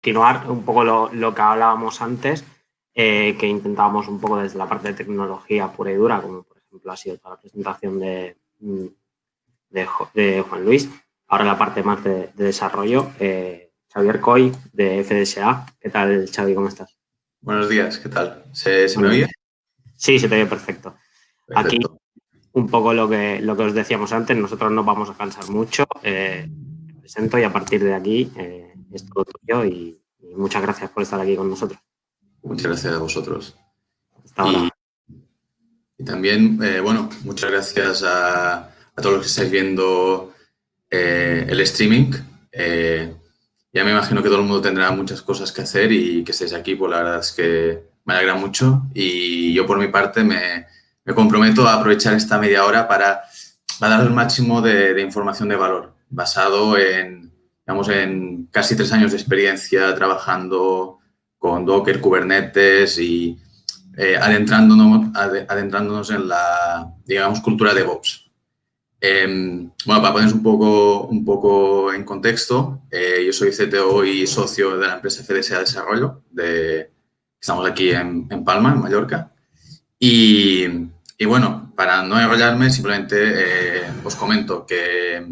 continuar un poco lo que hablábamos antes, que intentábamos un poco desde la parte de tecnología pura y dura, como por ejemplo ha sido toda la presentación de Juan Luis. Ahora la parte más de desarrollo, Xavier Coy, de FDSA. ¿Qué tal, Xavi? ¿Cómo estás? Buenos días, ¿qué tal? ¿Se me oye? Sí, se te ve perfecto. Aquí Perfecto. un poco lo que os decíamos antes, nosotros no vamos a cansar mucho. Me presento y a partir de aquí es todo tuyo y muchas gracias por estar aquí con nosotros. Muchas gracias a vosotros. Hasta Y, ahora. y también, muchas gracias a todos los que estáis viendo el streaming. Ya me imagino que todo el mundo tendrá muchas cosas que hacer y que estéis aquí, pues la verdad es que me alegra mucho. Y yo por mi parte me comprometo a aprovechar esta media hora para dar el máximo de información de valor, basado en casi 3 años de experiencia trabajando con Docker, Kubernetes y adentrándonos en la, digamos, cultura DevOps. Para poneros un poco en contexto, yo soy CTO y socio de la empresa FDSA Desarrollo, estamos aquí en Palma, en Mallorca. Y, y bueno, para no enrollarme, simplemente os comento que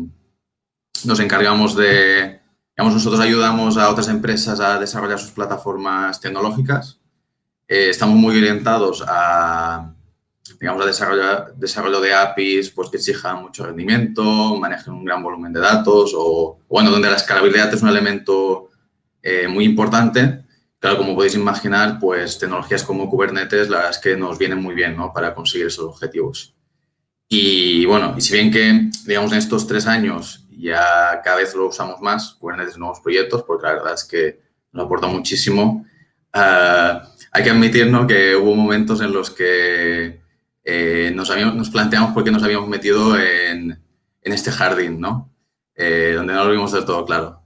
nos encargamos digamos, nosotros ayudamos a otras empresas a desarrollar sus plataformas tecnológicas. Estamos muy orientados digamos, a desarrollo de APIs pues, que exijan mucho rendimiento, manejen un gran volumen de datos o, bueno, donde la escalabilidad es un elemento muy importante. Claro, como podéis imaginar, pues tecnologías como Kubernetes, la verdad es que nos vienen muy bien, ¿no?, para conseguir esos objetivos. Y bueno, y si bien que, digamos, en estos 3 años ya cada vez lo usamos más, Kubernetes en nuevos proyectos, porque la verdad es que nos aporta muchísimo, hay que admitir, ¿no?, que hubo momentos en los que nos planteamos por qué nos habíamos metido en este jardín, ¿no? Donde no lo vimos del todo claro.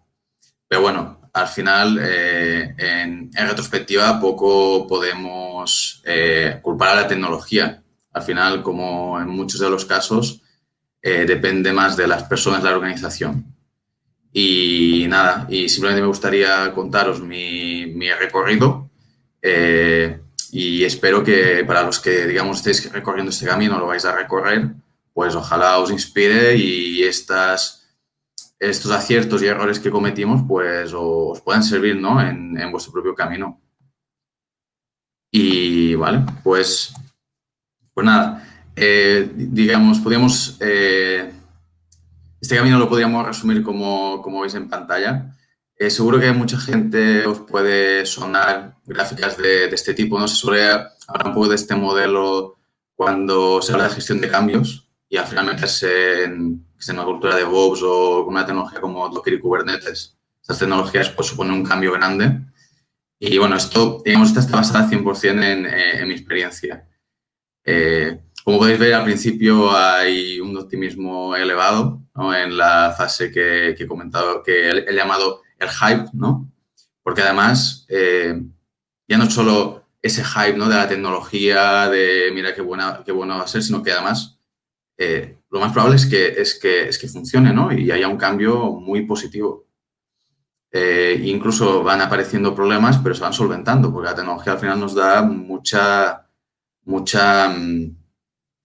Pero bueno, al final, en retrospectiva, poco podemos culpar a la tecnología. Al final, como en muchos de los casos, depende más de las personas, de la organización. Y nada, y simplemente me gustaría contaros mi recorrido y espero que para los que, digamos, estéis recorriendo este camino, lo vais a recorrer, pues ojalá os inspire y estos aciertos y errores que cometimos, pues os puedan servir, ¿no?, en vuestro propio camino. Y vale, pues nada, digamos, este camino lo podríamos resumir como veis en pantalla. Seguro que a mucha gente os puede sonar gráficas de este tipo, ¿no? Se suele hablar un poco de este modelo cuando se habla de gestión de cambios y al final meterse en una cultura de DevOps o una tecnología como Docker y Kubernetes. Estas tecnologías pues suponen un cambio grande. Y bueno, esta está basada 100% en mi experiencia. Como podéis ver, al principio hay un optimismo elevado, ¿no?, en la fase que he comentado, que he llamado el hype, ¿no? Porque además, ya no solo ese hype, ¿no?, de la tecnología, de mira qué bueno va a ser, sino que además lo más probable es que funcione, ¿no?, y haya un cambio muy positivo. Incluso van apareciendo problemas, pero se van solventando, porque la tecnología al final nos da mucha,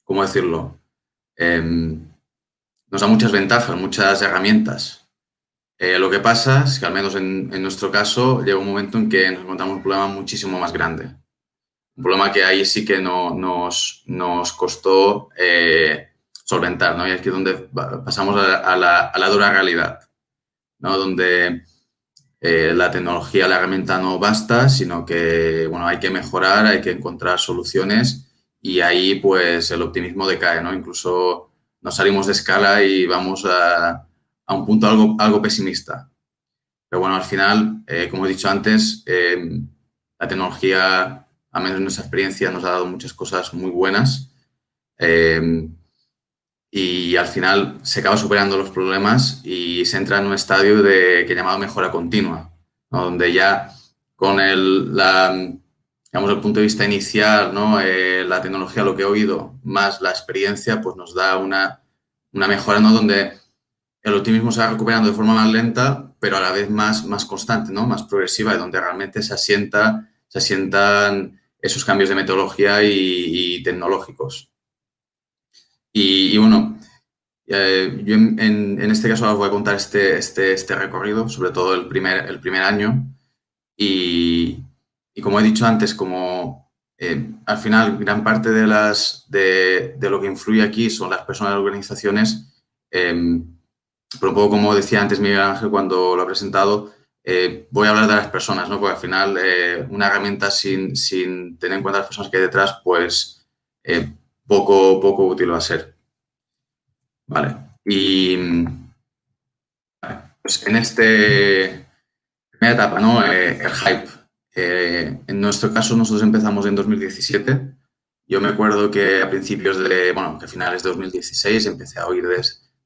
¿cómo decirlo? Nos da muchas ventajas, muchas herramientas. Lo que pasa es que, al menos en nuestro caso, llega un momento en que nos encontramos un problema muchísimo más grande. Un problema que ahí sí que nos costó solventar, ¿no? Y aquí es donde pasamos a la dura realidad, ¿no?, donde la tecnología, la herramienta no basta, sino que, bueno, hay que mejorar, hay que encontrar soluciones y ahí, pues, el optimismo decae, ¿no? Incluso nos salimos de escala y vamos a un punto algo pesimista. Pero bueno, al final, como he dicho antes, la tecnología, al menos en nuestra experiencia, nos ha dado muchas cosas muy buenas y al final se acaba superando los problemas y se entra en un estadio que he llamado mejora continua, ¿no?, donde ya con digamos, el punto de vista inicial, ¿no?, la tecnología, lo que he oído, más la experiencia, pues nos da una mejora, ¿no?, donde el optimismo se va recuperando de forma más lenta, pero a la vez más constante, ¿no? Más progresiva, y donde realmente se asientan esos cambios de metodología y tecnológicos. Y bueno, yo en este caso os voy a contar este recorrido, sobre todo el primer año. Y como he dicho antes, como al final gran parte de lo que influye aquí son las personas y las organizaciones, pero un poco como decía antes Miguel Ángel cuando lo ha presentado, voy a hablar de las personas, ¿no? Porque al final una herramienta sin tener en cuenta las personas que hay detrás, pues poco útil va a ser. Vale. Y pues en primera etapa, ¿no? El hype. En nuestro caso, nosotros empezamos en 2017. Yo me acuerdo que a que a finales de 2016 empecé a oír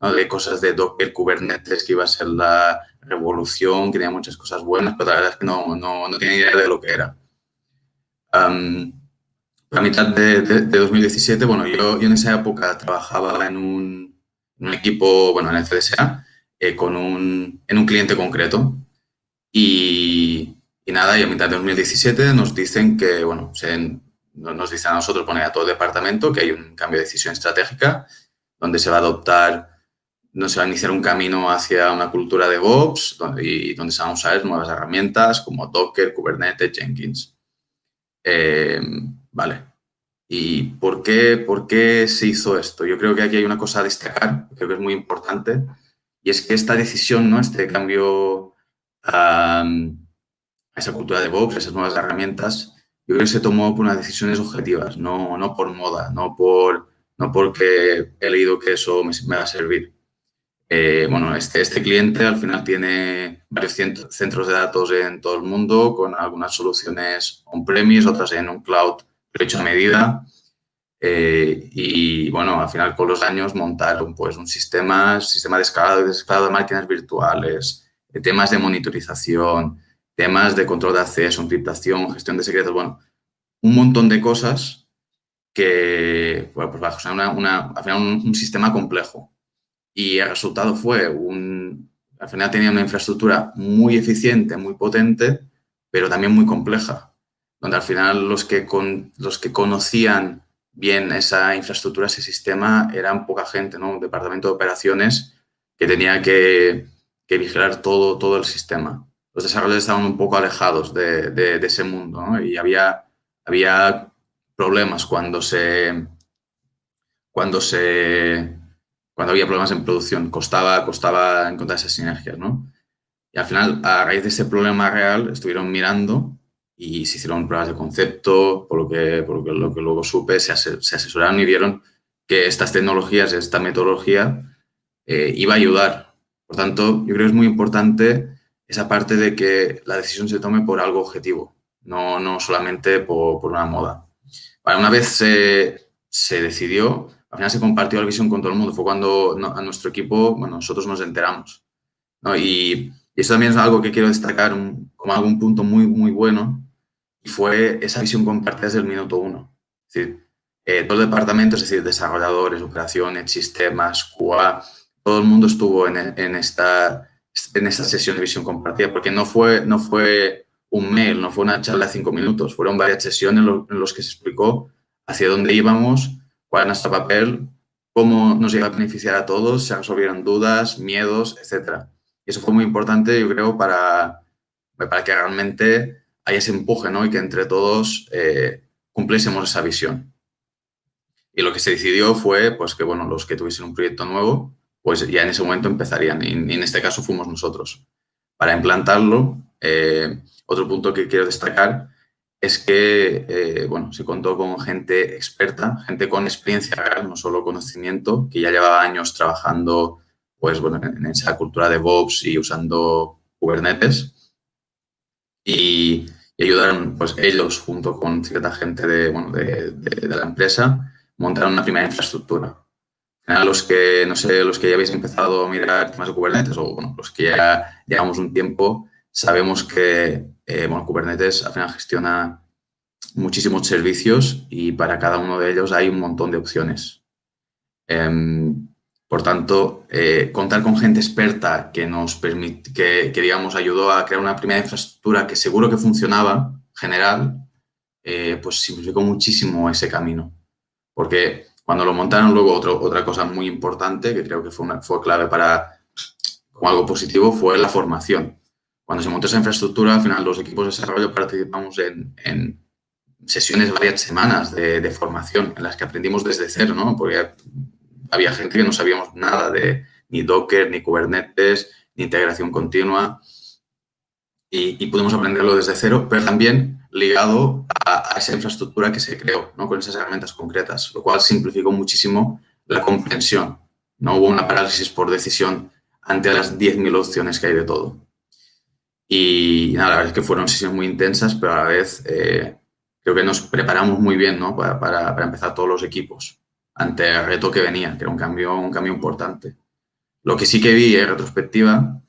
¿no? de cosas de Docker, Kubernetes, que iba a ser la revolución, que tenía muchas cosas buenas, pero la verdad es que no tenía idea de lo que era. A mitad de 2017, bueno, yo en esa época trabajaba en un equipo, bueno, en el CDSA, en un cliente concreto. Y nada, y a mitad de 2017 nos dicen que, bueno, nos dicen a nosotros, poner a todo el departamento, que hay un cambio de decisión estratégica donde se va a adoptar, donde se va a iniciar un camino hacia una cultura de DevOps y donde se van a usar nuevas herramientas como Docker, Kubernetes, Jenkins. Vale. ¿Y por qué se hizo esto? Yo creo que aquí hay una cosa a destacar, creo que es muy importante, y es que esta decisión, ¿no? Este cambio a esa cultura de DevOps, esas nuevas herramientas, yo creo que se tomó por unas decisiones objetivas, no por moda, no porque he leído que eso me va a servir. Bueno, este cliente al final tiene varios centros de datos en todo el mundo, con algunas soluciones on-premise, otras en un cloud hecho a medida. Y bueno, al final con los años montaron pues un sistema de escalado y desescalado de máquinas virtuales, temas de monitorización, temas de control de acceso, encriptación, gestión de secretos, bueno, un montón de cosas que, bueno, pues bajo al final un sistema complejo. Y el resultado fue al final tenía una infraestructura muy eficiente, muy potente, pero también muy compleja, donde al final los que conocían bien esa infraestructura, ese sistema, eran poca gente, ¿no? Un departamento de operaciones que tenía que vigilar todo el sistema. Los desarrolladores estaban un poco alejados de ese mundo, ¿no? Y había problemas cuando había problemas en producción, costaba encontrar esas sinergias, ¿no? Y al final, a raíz de ese problema real, estuvieron mirando y se hicieron pruebas de concepto, por lo que luego supe, se asesoraron y vieron que estas tecnologías, esta metodología, iba a ayudar. Por tanto, yo creo que es muy importante esa parte de que la decisión se tome por algo objetivo, no solamente por una moda. Vale, una vez se decidió, al final se compartió la visión con todo el mundo. Fue cuando a nuestro equipo, bueno, nosotros nos enteramos, ¿no? Y eso también es algo que quiero destacar como algún punto muy bueno, y fue esa visión compartida desde el minuto uno. Es decir, todo el departamento, es decir, desarrolladores, operaciones, sistemas, QA, todo el mundo estuvo en esta sesión de visión compartida, porque no fue un mail, no fue una charla de 5 minutos, fueron varias sesiones en los que se explicó hacia dónde íbamos, cuál era nuestro papel, cómo nos iba a beneficiar a todos, se resolvieron dudas, miedos, etc. Y eso fue muy importante, yo creo, para que realmente haya ese empuje, ¿no? Y que entre todos cumpliésemos esa visión. Y lo que se decidió fue pues, que bueno, los que tuviesen un proyecto nuevo, pues ya en ese momento empezarían. Y en este caso fuimos nosotros. Para implantarlo, otro punto que quiero destacar es que bueno, se contó con gente experta, gente con experiencia real, no solo conocimiento, que ya llevaba años trabajando pues, bueno, en esa cultura de DevOps y usando Kubernetes. Y ayudaron pues, ellos, junto con cierta gente de la empresa, montaron una primera infraestructura. A los que, no sé, los que ya habéis empezado a mirar temas de Kubernetes o bueno, los que ya llevamos un tiempo, sabemos que bueno, Kubernetes al final gestiona muchísimos servicios y para cada uno de ellos hay un montón de opciones. Por tanto, contar con gente experta que nos digamos, ayudó a crear una primera infraestructura que seguro que funcionaba, general, pues simplificó muchísimo ese camino. Porque cuando lo montaron, luego otra cosa muy importante, que creo que fue clave como algo positivo, fue la formación. Cuando se montó esa infraestructura, al final los equipos de desarrollo participamos en sesiones de varias semanas de formación en las que aprendimos desde cero, ¿no? Porque había gente que no sabíamos nada de ni Docker, ni Kubernetes, ni integración continua y pudimos aprenderlo desde cero, pero también ligado a esa infraestructura que se creó, ¿no? Con esas herramientas concretas, lo cual simplificó muchísimo la comprensión. No hubo una parálisis por decisión ante las 10.000 opciones que hay de todo. Y nada, la verdad es que fueron sesiones muy intensas, pero a la vez creo que nos preparamos muy bien, ¿no? Para empezar todos los equipos ante el reto que venía, que era un cambio importante. Lo que sí que vi en retrospectiva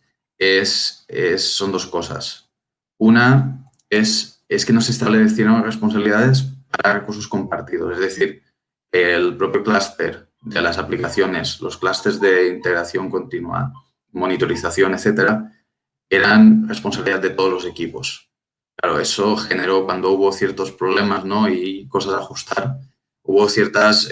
son dos cosas. Una es que no se establecieron responsabilidades para recursos compartidos, es decir, el propio clúster de las aplicaciones, los clústeres de integración continua, monitorización, etcétera, eran responsabilidad de todos los equipos. Claro, eso generó cuando hubo ciertos problemas, ¿no? Y cosas a ajustar, hubo ciertas,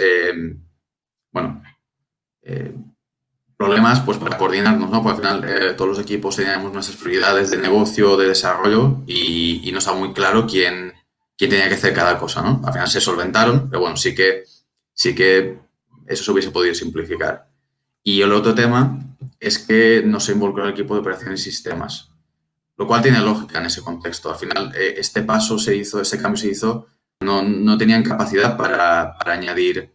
problemas pues para coordinarnos, ¿no? Porque al final todos los equipos teníamos nuestras prioridades de negocio, de desarrollo y no estaba muy claro quién tenía que hacer cada cosa, ¿no? Al final se solventaron, pero bueno, sí que eso se hubiese podido simplificar. Y el otro tema es que no se involucró el equipo de operaciones y sistemas, lo cual tiene lógica en ese contexto. Al final, ese cambio se hizo, no tenían capacidad para añadir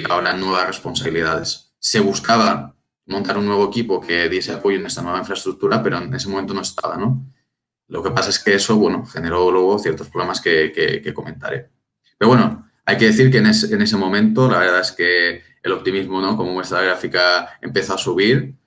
ahora nuevas responsabilidades. Se buscaba montar un nuevo equipo que diese apoyo en esta nueva infraestructura, pero en ese momento no estaba, ¿no? Lo que pasa es que eso, bueno, generó luego ciertos problemas que comentaré. Pero bueno, hay que decir que en ese momento la verdad es que el optimismo, ¿no? Como muestra la gráfica, empezó a subir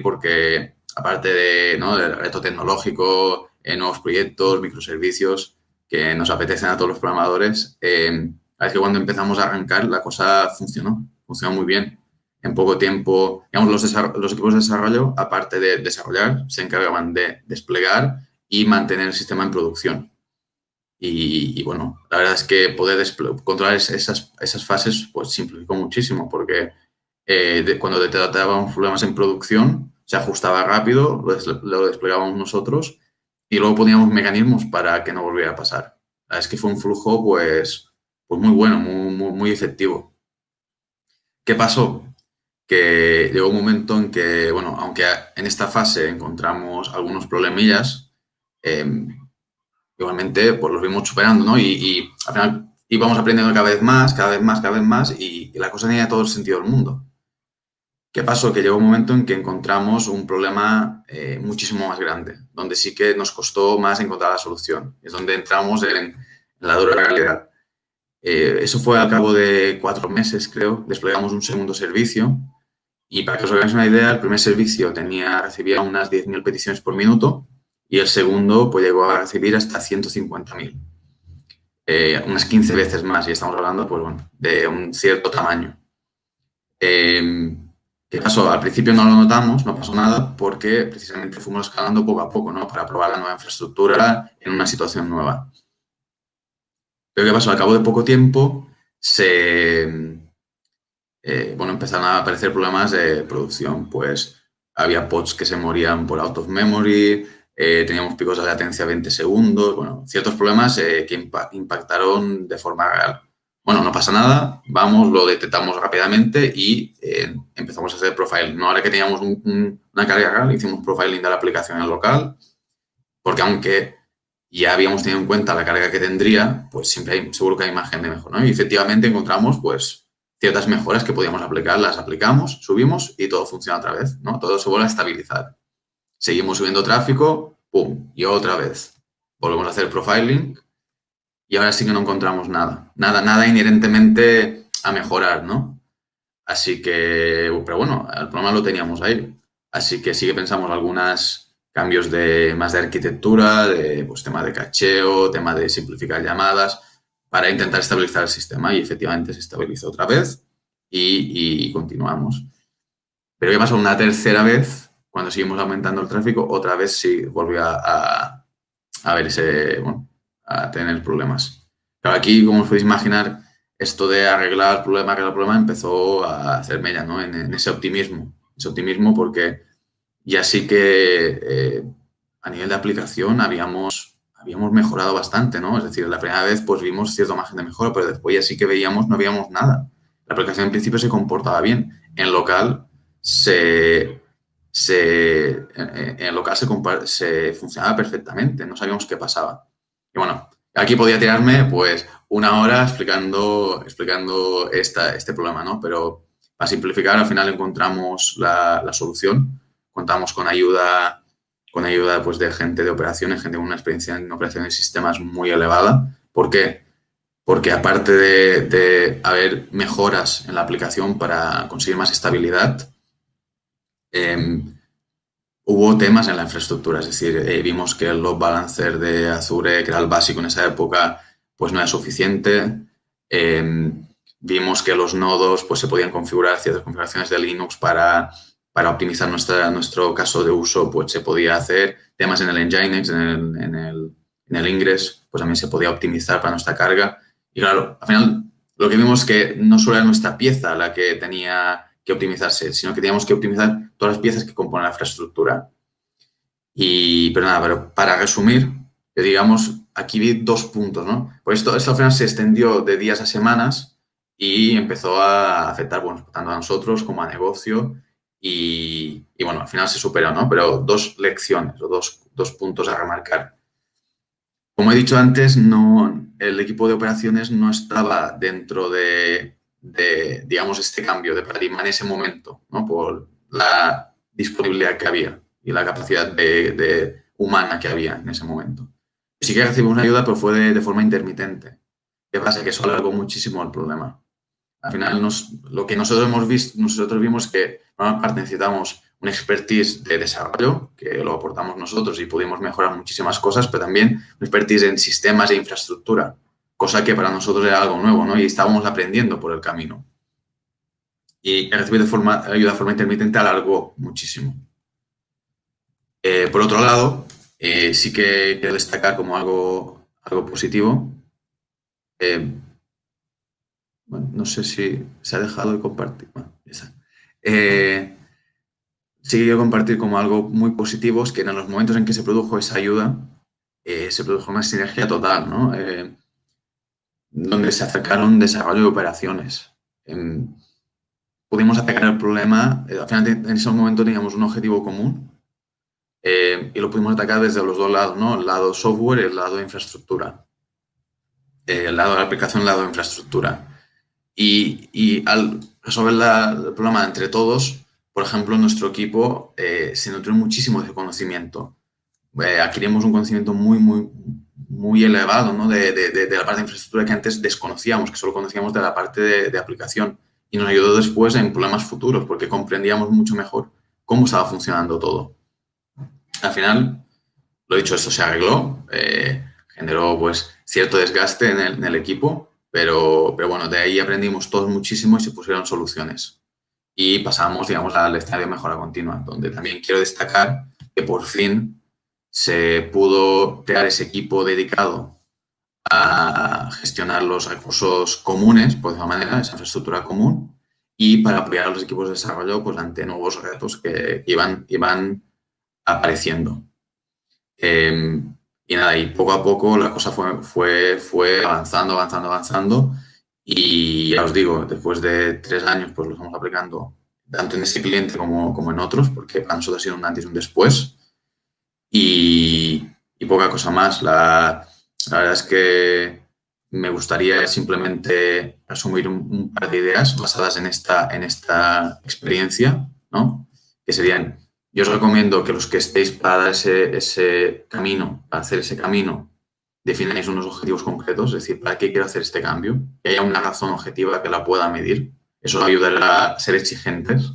porque aparte ¿no? del reto tecnológico, nuevos proyectos, microservicios que nos apetecen a todos los programadores, la verdad es que cuando empezamos a arrancar la cosa funcionó muy bien. En poco tiempo, digamos, los equipos de desarrollo, aparte de desarrollar, se encargaban de desplegar y mantener el sistema en producción. Y bueno, la verdad es que poder controlar esas fases pues simplificó muchísimo porque cuando detectábamos problemas en producción se ajustaba rápido, lo desplegábamos nosotros y luego poníamos mecanismos para que no volviera a pasar. La verdad es que fue un flujo pues muy bueno, muy efectivo. ¿Qué pasó? Que llegó un momento en que, bueno, aunque en esta fase encontramos algunos problemillas, igualmente pues los vimos superando, ¿no? Y al final íbamos aprendiendo cada vez más y la cosa tenía todo el sentido del mundo. ¿Qué pasó? Que llegó un momento en que encontramos un problema muchísimo más grande, donde sí que nos costó más encontrar la solución. Es donde entramos en la dura realidad. Eso fue al cabo de 4 meses, creo. Desplegamos un segundo servicio y para que os hagáis una idea, el primer servicio recibía unas 10.000 peticiones por minuto y el segundo pues llegó a recibir hasta 150.000. Unas 15 veces más y estamos hablando pues, bueno, de un cierto tamaño. ¿Qué pasó? Al principio no lo notamos, no pasó nada porque precisamente fuimos escalando poco a poco, ¿no? Para probar la nueva infraestructura en una situación nueva. Pero ¿qué pasó? Al cabo de poco tiempo empezaron a aparecer problemas de producción, pues había pods que se morían por out of memory, teníamos picos de latencia 20 segundos, bueno, ciertos problemas que impactaron de forma real. Bueno, no pasa nada, lo detectamos rápidamente y empezamos a hacer profiling. ¿No? Ahora que teníamos una carga real, hicimos profiling de la aplicación en el local, porque aunque ya habíamos tenido en cuenta la carga que tendría, pues siempre seguro que hay margen de mejora, ¿no? Y efectivamente encontramos, pues, ciertas mejoras que podíamos aplicar, las aplicamos, subimos y todo funciona otra vez, ¿no? Todo se vuelve a estabilizar. Seguimos subiendo tráfico, ¡pum! Y otra vez. Volvemos a hacer profiling y ahora sí que no encontramos nada inherentemente a mejorar, ¿no? Así que, pero bueno, el problema lo teníamos ahí. Así que sí que pensamos algunos cambios más de arquitectura, pues tema de cacheo, tema de simplificar llamadas, para intentar estabilizar el sistema y efectivamente se estabilizó otra vez. y continuamos. Pero ¿qué pasó? Una tercera vez, cuando seguimos aumentando el tráfico, otra vez sí volvió a verse, bueno, a tener problemas. Claro, aquí, como os podéis imaginar, esto de arreglar el problema empezó a hacer mella, ¿no? En ese optimismo porque ya sí que a nivel de aplicación habíamos mejorado bastante, ¿no? Es decir, la primera vez pues vimos cierto margen de mejora, pero después ya sí que no veíamos nada. La aplicación en principio se comportaba bien. En local en local se funcionaba perfectamente, no sabíamos qué pasaba. Y bueno, aquí podía tirarme pues una hora explicando este problema, ¿no? Pero para simplificar, al final encontramos la solución. Contamos con ayuda pues, de gente de operaciones, gente con una experiencia en operaciones de sistemas muy elevada. ¿Por qué? Porque aparte de haber mejoras en la aplicación para conseguir más estabilidad, hubo temas en la infraestructura. Es decir, vimos que el load balancer de Azure, que era el básico en esa época, pues no era suficiente. Vimos que los nodos pues, se podían configurar ciertas configuraciones de Linux para optimizar nuestro caso de uso, pues se podía hacer. Temas en el Nginx, en el Ingress, pues también se podía optimizar para nuestra carga. Y claro, al final lo que vimos es que no solo era nuestra pieza la que tenía que optimizarse, sino que teníamos que optimizar todas las piezas que componen la infraestructura. Pero nada, pero para resumir, digamos, aquí vi 2 puntos, ¿no? Pues esto al final se extendió de días a semanas y empezó a afectar, bueno, tanto a nosotros como a negocio y bueno, al final se superó, ¿no? Pero 2 lecciones o dos puntos a remarcar. Como he dicho antes, el equipo de operaciones no estaba dentro de, digamos, este cambio de paradigma en ese momento, ¿no? Por la disponibilidad que había y la capacidad humana que había en ese momento. Sí que recibimos ayuda, pero fue de forma intermitente. ¿Qué pasa? Que eso alargó muchísimo el problema. Al final, lo que nosotros vimos que, por una parte, necesitamos un expertise de desarrollo, que lo aportamos nosotros y pudimos mejorar muchísimas cosas, pero también un expertise en sistemas e infraestructura, cosa que para nosotros era algo nuevo, ¿no? Y estábamos aprendiendo por el camino. Y recibir ayuda de forma intermitente alargó muchísimo. Por otro lado, sí que quiero destacar como algo positivo. Bueno, no sé si se ha dejado de compartir. Bueno, ya está. Sí que quiero compartir como algo muy positivo es que en los momentos en que se produjo esa ayuda, se produjo una sinergia total, ¿no? Donde se acercaron desarrollo de operaciones. Pudimos atacar el problema, al final en ese momento teníamos un objetivo común y lo pudimos atacar desde los 2 lados, ¿no? El lado software y el lado de infraestructura. El lado de la aplicación, el lado de infraestructura. Y al resolver el problema entre todos, por ejemplo, nuestro equipo se nutrió muchísimo de conocimiento. Adquirimos un conocimiento muy elevado, ¿no? de la parte de infraestructura que antes desconocíamos, que solo conocíamos de la parte de aplicación. Y nos ayudó después en problemas futuros, porque comprendíamos mucho mejor cómo estaba funcionando todo. Al final, lo dicho, esto se arregló, generó pues cierto desgaste en el equipo, pero bueno, de ahí aprendimos todos muchísimo y se pusieron soluciones. Y pasamos, digamos, al estadio de mejora continua, donde también quiero destacar que por fin se pudo crear ese equipo dedicado a gestionar los recursos comunes, por decirlo de alguna manera, esa infraestructura común, y para apoyar a los equipos de desarrollo pues, ante nuevos retos que iban apareciendo. Y nada, y poco a poco la cosa fue avanzando y ya os digo, después de 3 años pues lo estamos aplicando tanto en ese cliente como en otros, porque para nosotros ha sido un antes y un después y poca cosa más. La verdad es que me gustaría simplemente resumir un par de ideas basadas en esta experiencia, ¿no? Que serían: yo os recomiendo que los que estéis para dar ese camino, para hacer ese camino, defináis unos objetivos concretos, es decir, ¿para qué quiero hacer este cambio? Que haya una razón objetiva que la pueda medir. Eso ayudará a ser exigentes.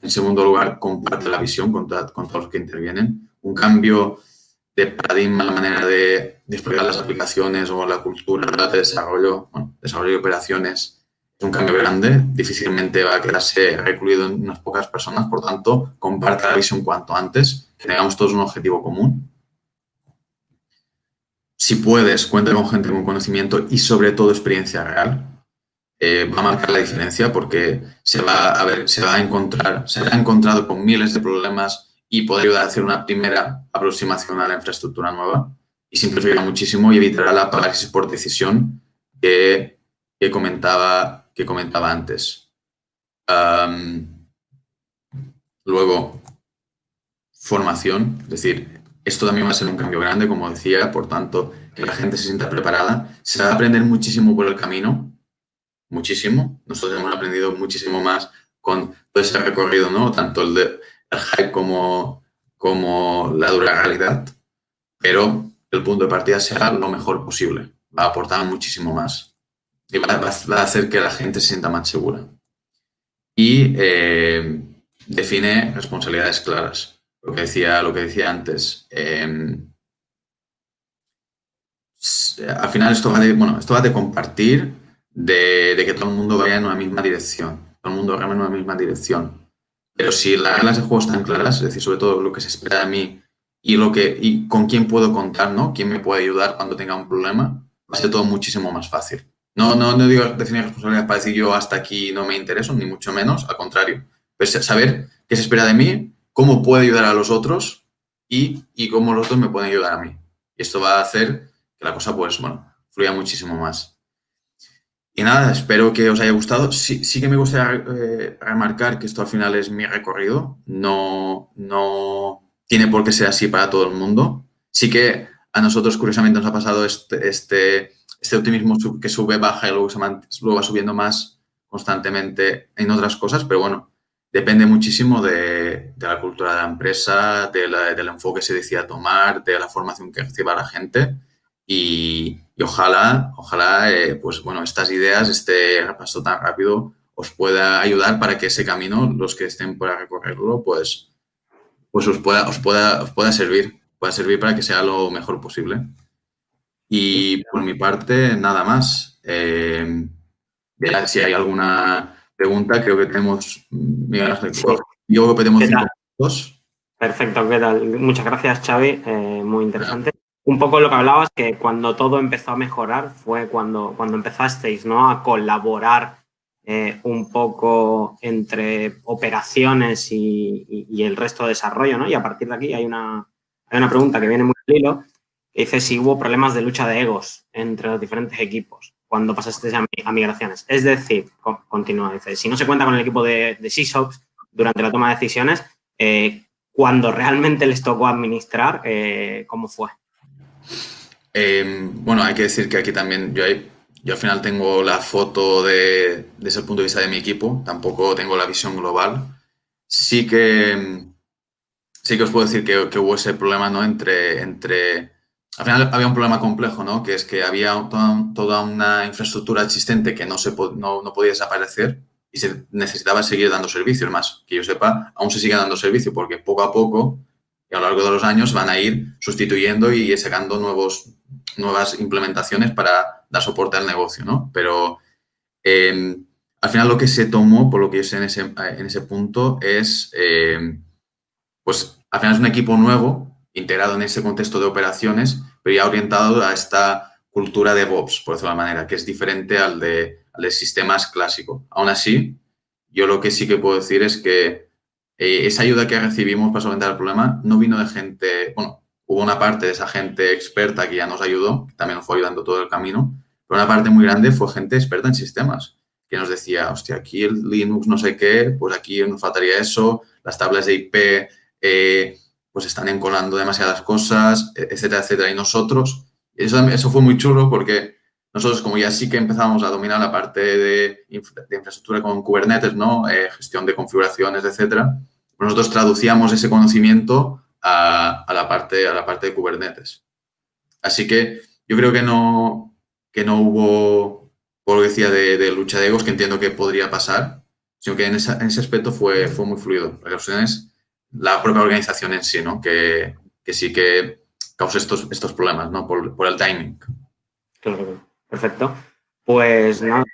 En segundo lugar, comparte la visión con todos los que intervienen. Un cambio de paradigma, la manera de desplegar las aplicaciones o la cultura de desarrollo de operaciones es un cambio grande, difícilmente va a quedarse recluido en unas pocas personas, por tanto, comparta la visión cuanto antes, que tengamos todos un objetivo común. Si puedes, cuenta con gente con conocimiento y sobre todo experiencia real. Va a marcar la diferencia porque se ha encontrado con miles de problemas y podrá ayudar a hacer una primera aproximación a la infraestructura nueva y simplificará muchísimo y evitará la parálisis por decisión que comentaba antes. Luego, formación, es decir, esto también va a ser un cambio grande, como decía, por tanto, que la gente se sienta preparada. Se va a aprender muchísimo por el camino, muchísimo. Nosotros hemos aprendido muchísimo más con todo ese recorrido, ¿no? Tanto el hype como la dura realidad, pero el punto de partida será lo mejor posible. Va a aportar muchísimo más y va a hacer que la gente se sienta más segura. Y define responsabilidades claras. Lo que decía antes. Al final esto va de compartir, de que todo el mundo vaya en una misma dirección. Todo el mundo reme en una misma dirección. Pero si las reglas de juego están claras, es decir, sobre todo lo que se espera de mí y con quién puedo contar, ¿no? Quién me puede ayudar cuando tenga un problema, va a ser todo muchísimo más fácil. No digo definir responsabilidades para decir yo hasta aquí no me intereso, ni mucho menos, al contrario. Pues saber qué se espera de mí, cómo puedo ayudar a los otros y cómo los otros me pueden ayudar a mí. Y esto va a hacer que la cosa, pues, bueno, fluya muchísimo más. Y nada, espero que os haya gustado. Sí que me gustaría remarcar que esto al final es mi recorrido. No tiene por qué ser así para todo el mundo. Sí que a nosotros, curiosamente, nos ha pasado este optimismo que sube, baja y luego va subiendo más constantemente en otras cosas, pero bueno, depende muchísimo de la cultura de la empresa, del enfoque que se decida tomar, de la formación que reciba la gente. Y ojalá, pues bueno, estas ideas, este repaso tan rápido, os pueda ayudar para que ese camino, los que estén por recorrerlo, pues os pueda servir para que sea lo mejor posible. Y por mi parte, nada más. Ya si hay alguna pregunta, creo que tenemos, Miguel Ángel, Sí. yo que tenemos 5 minutos. Perfecto, ¿qué tal? Muchas gracias, Xavi. Muy interesante. Un poco lo que hablabas, que cuando todo empezó a mejorar fue cuando empezasteis, ¿no? A colaborar un poco entre operaciones y el resto de desarrollo, ¿no? Y a partir de aquí hay una pregunta que viene muy al hilo, que dice si hubo problemas de lucha de egos entre los diferentes equipos cuando pasasteis a migraciones. Es decir, continúa, dice, si no se cuenta con el equipo de SysOps durante la toma de decisiones, cuando realmente les tocó administrar, ¿cómo fue? Bueno, hay que decir que aquí también yo al final tengo la foto desde el punto de vista de mi equipo, tampoco tengo la visión global. Sí que os puedo decir que hubo ese problema, ¿no? Al final había un problema complejo, ¿no? Que es que había toda una infraestructura existente que no podía desaparecer y se necesitaba seguir dando servicios. Más, que yo sepa, aún se sigue dando servicio porque poco a poco y a lo largo de los años van a ir sustituyendo y sacando nuevas implementaciones para dar soporte al negocio, ¿no? Pero al final lo que se tomó, por lo que yo sé en ese punto, es, pues al final es un equipo nuevo, integrado en ese contexto de operaciones, pero ya orientado a esta cultura de DevOps, por decirlo de alguna manera, que es diferente al de sistemas clásico. Aún así, yo lo que sí que puedo decir es que esa ayuda que recibimos para solventar el problema no vino de gente, bueno, hubo una parte de esa gente experta que ya nos ayudó, que también nos fue ayudando todo el camino, pero una parte muy grande fue gente experta en sistemas, que nos decía, hostia, aquí el Linux no sé qué, pues aquí nos faltaría eso, las tablas de IP pues están encolando demasiadas cosas, etcétera, etcétera. Y nosotros, eso fue muy chulo porque nosotros como ya sí que empezábamos a dominar la parte de infraestructura con Kubernetes, ¿no? Gestión de configuraciones, etcétera, pues nosotros traducíamos ese conocimiento a la parte de Kubernetes. Así que yo creo que no hubo, por lo que decía, de lucha de egos, que entiendo que podría pasar, sino que en ese aspecto fue muy fluido. La cuestión es la propia organización en sí, ¿no? Que sí que causa estos problemas, ¿no? Por el timing. Claro, perfecto. Pues nada,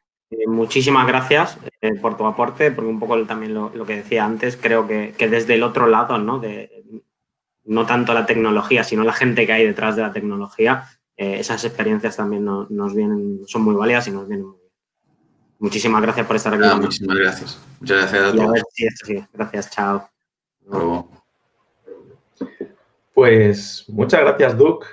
Muchísimas gracias por tu aporte, porque un poco también lo que decía antes, creo que desde el otro lado, ¿no? No tanto la tecnología, sino la gente que hay detrás de la tecnología, esas experiencias también nos vienen, son muy válidas y nos vienen muy bien. Muchísimas gracias por estar aquí con nosotros. Muchísimas gracias. Muchas gracias a Y a todos. ver si esto sigue. Gracias, chao. Hasta luego. Pues muchas gracias, Duc.